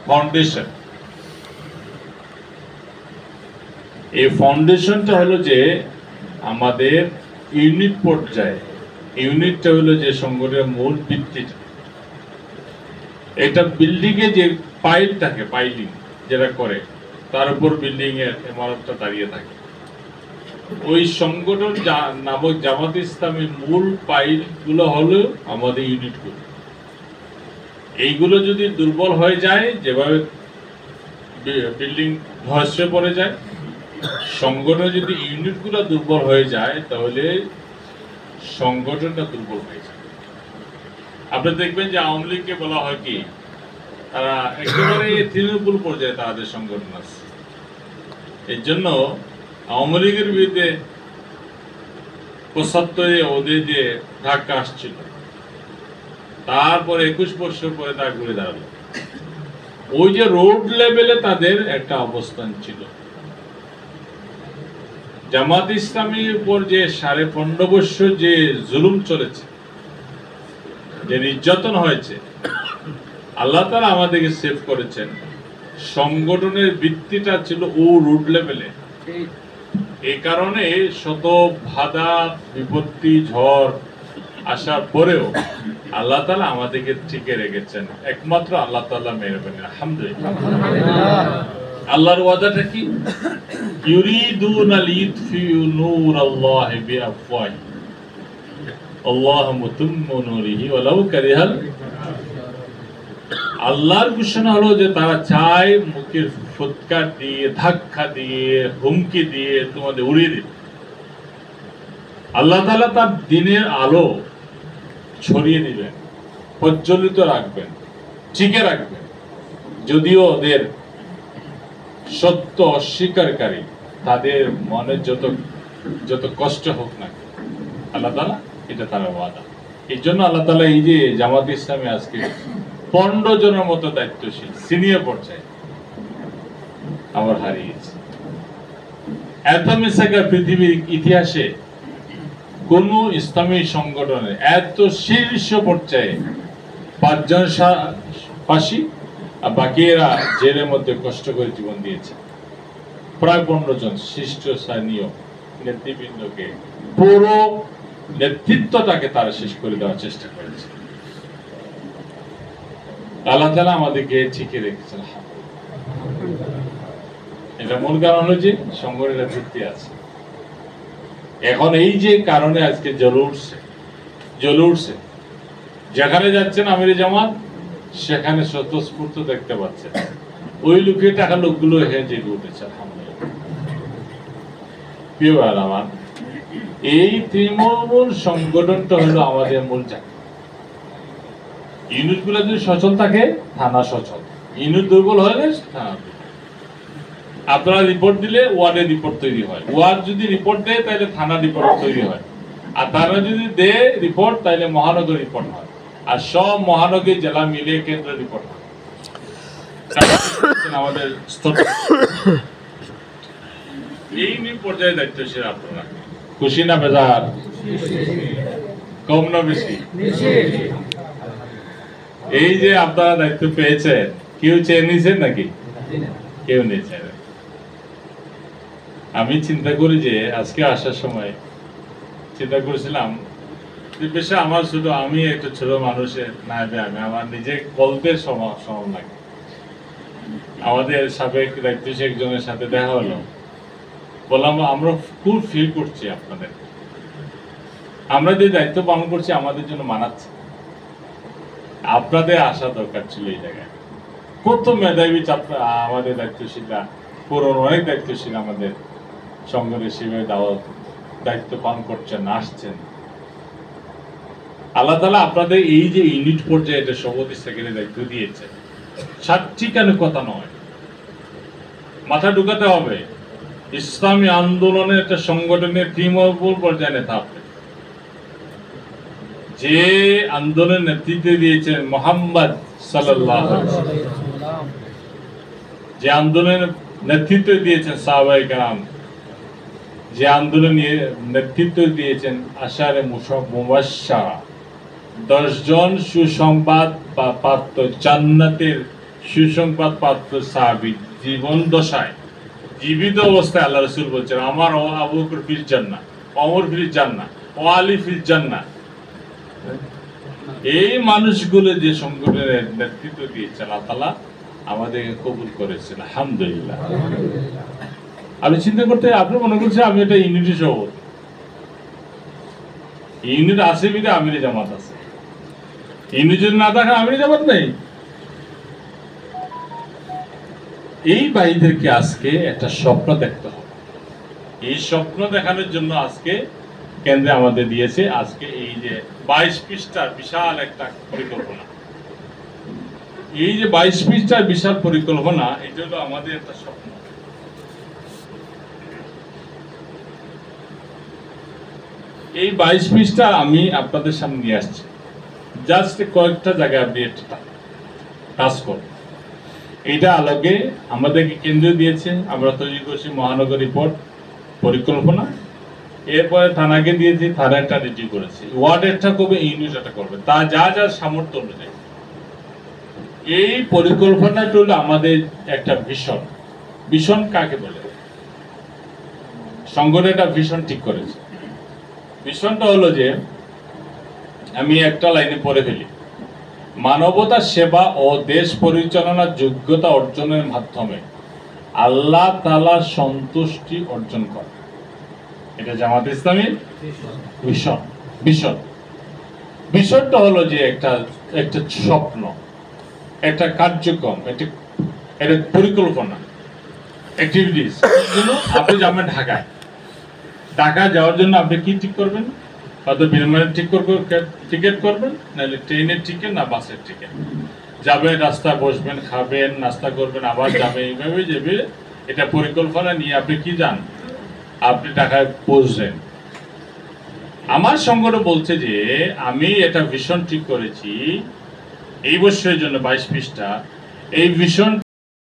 Foundation. এই ফাউন্ডেশনটা হলো যে আমাদের ইউনিট পর্যায়ে, ইউনিটটা হলো যে সংগঠনের মূল ভিত্তিটা। এটা বিল্ডিং এ যে পাইল থাকে, পাইলিং যেটা করে, তার উপর বিল্ডিং এর ইমারতটা দাঁড়িয়ে থাকে। ওই সংগঠন নামক জামাত ইসলামের মূল পাইল গুলো হলো আমাদের ইউনিট গুলো। এইগুলো যদি দুর্বল হয়ে যায়, যেভাবে বিল্ডিং ধ্বংস হয়ে পড়ে যায়, সংগঠন যদি ইউনিট গুলো দুর্বল হয়ে যায় তাহলে সংগঠনটা দুর্বল হয়ে যায়। আপনি দেখবেন যে আওয়ামী লীগকে বলা হয় কি, তারা একেবারে তৃণমূল পর্যায়ে তাদের সংগঠন আছে। এর জন্য আওয়ামী লীগের বিরুদ্ধে ৭৫ ওদের যে ধাক্কা আসছিল, তারপরে ২১ বছর পরে তা ঘুরে দাঁড়ালো। ওই যে রোড লেভেলে তাদের একটা অবস্থান ছিল। জামাত ইসলামীর উপর যে ১৫.৫ বছর যে জুলুম চলেছে, যে নির্যাতন হয়েছে, আল্লাহ তাআলা আমাদেরকে সেভ করেছেন। সংগঠনের ভিত্তিটা ছিল ও রুট লেভেলে। এই কারণে শত বাধা বিপত্তি ঝড় আসার পরেও আল্লাহ তাআলা আমাদেরকে টিকে রেখেছেন, একমাত্র আল্লাহ তাআলা মেহেরবানি। আলহামদুলিল্লাহ। আল্লাহর ওয়াদাটা কি? ইউরিদুনা লিইতফিউ নূরাল্লাহি বিআফওয়াহি আল্লাহু মুতিম্মু নূরিহি ওয়ালাউ কারিহাল। আল্লাহর ঘোষণা হলো যে তারা চায় মুখের ফুৎকার দিয়ে, ধাক্কা দিয়ে, হুমকি দিয়ে তোমাদের উড়িয়ে দিবে। আল্লাহ তাআলা তার দিনের আলো ছড়িয়ে দিবেন, প্রজ্বলিত রাখবেন, টিকে রাখবেন। যদিও ওদের সত্য অস্বীকারী, তাদের মনে যত কষ্ট হোক না, আল্লাহ তাআলা এটা তার ওয়াদা। এই জন্য আল্লাহ তাআলা এই যে জামাত ইসলামে আজকে ১৫ জনের মতো দায়িত্বশীল সিনিয়র পর্যায়ে আমার হারিয়েছে। এত মিসাকা পৃথিবীর ইতিহাসে কোন ইসলামী সংগঠনে এত শীর্ষ পর্যায়ে ৫ জন ফাঁসি আর বাকিরা জেলের মধ্যে কষ্ট করে জীবন দিয়েছে। প্রায় ১৫ জন শীর্ষস্থানীয় নেতৃবৃন্দকে, পুরো নেতৃত্বটাকে তারা শেষ করে দেওয়ার চেষ্টা করেছে। আল্লাহ তাআলা আমাদেরকে ঠিকই রেখেছেন। এটা মূল কারণ হলো যে সংগঠনের ভিত্তি আছে। এখন এই যে কারণে আজকে জ্বলে উঠছে, যেখানে যাচ্ছেন আমিরে জামাত, সেখানে স্বতঃস্ফূর্ত দেখতে পাচ্ছেন ওই লুকিয়ে টাকা লোকগুলো জেগে উঠেছে। প্রিয় ভাই আমার, এই তৃণমূল সংগঠনটা হলো আমাদের মূল চাকরি। ইউনিট গুলো যদি সচল থাকে, থানা সচল। ইউনিট দুর্বল হলে থানা দুর্বল। আপনারা রিপোর্ট দিলে ওয়ার্ডে রিপোর্ট তৈরি হয়, ওয়ার্ড যদি রিপোর্ট দেয় তাহলে থানা রিপোর্ট তৈরি হয়, আর থানা যদি দেয় রিপোর্ট তাহলে মহানগর রিপোর্ট হয়, আর সব মহানগর জেলা মিলে কেন্দ্র রিপোর্ট হয়। আমাদের এই নিয়ে পর্যায়ে দায়িত্বশীল আপনারা। খুশি না বেজার? কম না বেশি? এই যে আপনারা দায়িত্ব পেয়েছেন, কেউ চেয়ে নিয়েছেন নাকি? কেউ নিয়েছেন। আমি চিন্তা করি যে আজকে আসার সময় চিন্তা করেছিলাম যে বেশি আমার শুধু আমি একটা ছোট মানুষের নাইবে, আমি আমার নিজে গল্পের সমান লাগে। আমাদের সাবেক দায়িত্বশীল একজনের সাথে দেখা হলো, বললাম আমরা খুব ফিল করছি আপনাদের, আমরা যে দায়িত্ব পালন করছি আমাদের জন্য মানাচ্ছে, আপনাদের আসা দরকার ছিল এই জায়গায়। কত মেধাবী আমাদের দায়িত্বশীলরা, পুরনো অনেক দায়িত্বশীল আমাদের সংগঠনের সেভাবে দায়িত্ব পালন করছেন, আসছেন। আল্লাহ তাআলা আপনাদের এই যে ইউনিট পর্যায়ে এটা সভাপতি সেক্রেটারি দায়িত্ব দিয়েছে, সাতটিখানি কথা নয়, মাথা ঢুকাতে হবে। ইসলামী আন্দোলনের একটা সংগঠনের তৃণমূল পর্যায়ে নেতা হবে, যে আন্দোলনের নেতৃত্ব দিয়েছেন মুহাম্মদ সাল্লাল্লাহু আলাইহি ওয়াসাল্লাম, যে আন্দোলনের নেতৃত্ব দিয়েছেন সাহাবায়ে কেরাম, যে আন্দোলনের নেতৃত্ব দিয়েছেন আশারে মুবাশশারা, 10 জন সুসংবাদ বা প্রাপ্ত জান্নাতের সুসংবাদ প্রাপ্ত সাহাবী জীবন দশায় জীবিত অবস্থায় আল্লাহ রাসূল বলছেন, আমার ও আবু বকর ফিল জান্নাহ, ওমর ফিল জান্নাহ, ও আলী ফিল জান্নাহ। এই মানুষগুলো যে সংগঠনের নেতৃত্ব দিয়েছে আল্লাহ তাআলা আমাদেরকে কবুল করেছেন, আলহামদুলিল্লাহ। আমি চিন্তা করতে, আপনি মনে করছেন আমি এটা ইউনিটি সভাপতি, ইউনিট আছে বিধে আমিরে জামাত আছে, ইউনিট যদি না থাকে আমিরে জামাত নেই। এই ভাইদেরকে আজকে একটা স্বপ্ন দেখতে হবে। এই স্বপ্ন দেখানোর জন্য আজকে কেন্দ্রে আমাদের দিয়েছে আজকে এই যে 22 পৃষ্ঠার বিশাল একটা পরিকল্পনা। এই যে 22 পৃষ্ঠার বিশাল পরিকল্পনা, এটা হলো আমাদের একটা স্বপ্ন। এই 22 পৃষ্ঠা আমি আপনাদের সামনে নিয়ে আসছি, জাস্ট কয়েকটা জায়গায় আপনি কাজ করুন। এইটা আলোকে আমাদেরকে কেন্দ্র দিয়েছে, আমরা তৈরি করছি মহানগর রিপোর্ট পরিকল্পনা, এরপরে থানাকে দিয়েছি, থানা একটা রেডি করেছি, ওয়ার্ড একটা করবে, ইউনিট একটা করবে, তা যা যা সামর্থ্য অনুযায়ী। এই পরিকল্পনাটা হলো আমাদের একটা ভিশন। ভিশন কাকে বলে? সংগঠন একটা ভিশন ঠিক করেছে। ভিশনটা হলো যে, আমি একটা লাইনে পড়ে ফেলি, মানবতার সেবা ও দেশ পরিচালনার যোগ্যতা অর্জনের মাধ্যমে আল্লাহ তাআলার সন্তুষ্টি অর্জন করে। এটা জামাত ইসলামীর ভিশন। ভিশন ভিশনটা হলো যে একটা স্বপ্ন, একটা কার্যক্রম, একটা পরিকল্পনা, অ্যাক্টিভিটিস। আপনি যাবেন ঢাকায়, ঢাকা যাওয়ার জন্য আপনি কি ঠিক করবেন? হয়তো বিমানের টিকিট করবেন, নাহলে ট্রেনের টিকিট, না বাসের টিকিট। যাবেন, রাস্তায় বসবেন, খাবেন, নাস্তা করবেন, আবার যাবেন, এইভাবে যাবে। এটা পরিকল্পনা নিয়ে আপনি কি যান, আপনি ঢাকায় পৌঁছবেন। আমার সংগঠন বলছে যে আমি এটা ভিশন ঠিক করেছি এই বছরের জন্য 22 পৃষ্ঠা। এই ভিশন